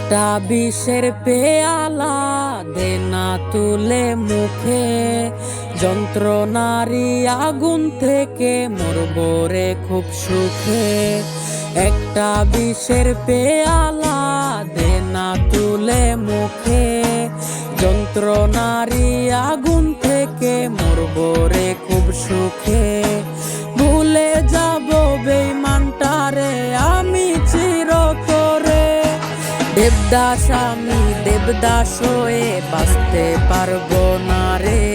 একটা বিষের পেয়ালা দে না তুলে মুখে, যন্ত্রণারি আগুন থেকে মরবো রে খুব সুখে। একটা বিষের পেয়ালা দে না তুলে মুখে, যন্ত্রণারি আগুন থেকে মরবো রে খুব সুখে। ভুলে যাব বেঈমানটারে আমি চিরতরে, দেবদাস আমি দেবদাস হয়ে বাঁচতে পারবো না রে।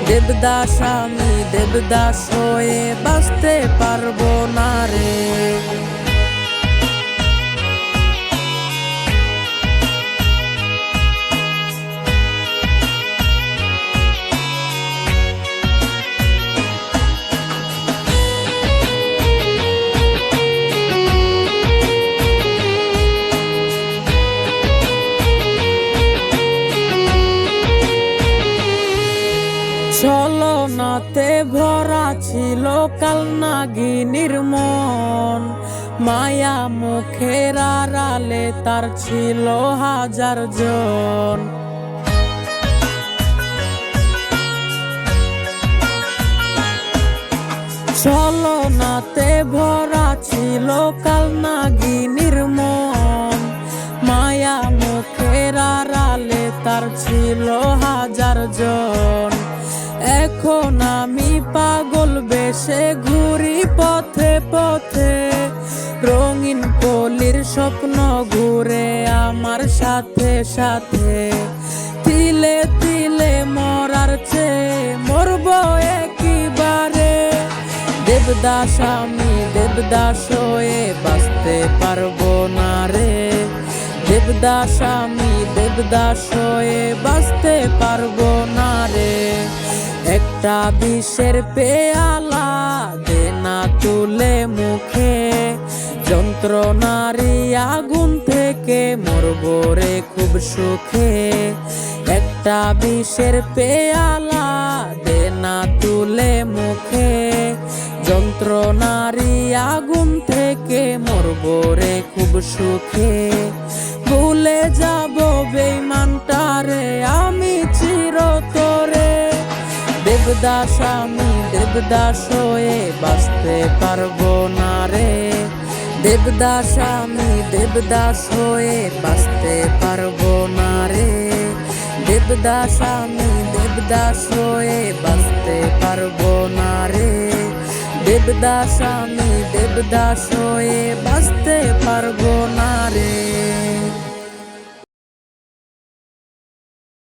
দেবদাস আমি দেবদাস হয়ে বাঁচতে পারবো না রে। ছলনাতে ভরা ছিল কাল নাগিনীর মন, মায়া মুখের আড়ালে তার ছিল হাজার জন। ছলনাতে ভরা ছিল কাল নাগিনীর মন, মায়া মুখের আড়ালে তার ছিল হাজার জন। এখন আমি পাগল বেশে ঘুরি পথে পথে, রঙিন পলির স্বপ্ন ঘুরে আমার সাথে সাথে। তিলে তিলে মরার চেয়ে মরবো একেবারে, দেবদাস আমি দেবদাস হয়ে বাঁচতে পারবো না রে। দেবদাস আমি দেবদাস হয়ে বাঁচতে পারবো না রে। একটা বিষের পেয়ালা দে না তুলে মুখে, যন্ত্রণারি আগুন থেকে মরবো রে খুব সুখে। একটা বিষের পেয়ালা দে না তুলে মুখে, যন্ত্রণারি আগুন থেকে মরবো রে খুব সুখে। ভুলে যাব বেঈমানটারে আমি চিরতরে, দেবদাস আমি দেবদাস হয়ে বাঁচতে পারবো না রে। দেবদাস আমি দেবদাস হয়ে বাঁচতে পারবো না রে। দেবদাস আমি দেবদাস হয়ে বাঁচতে পারবো না রে। দেবদাস আমি দেবদাস হয়ে বাঁচতে পারবো না রে।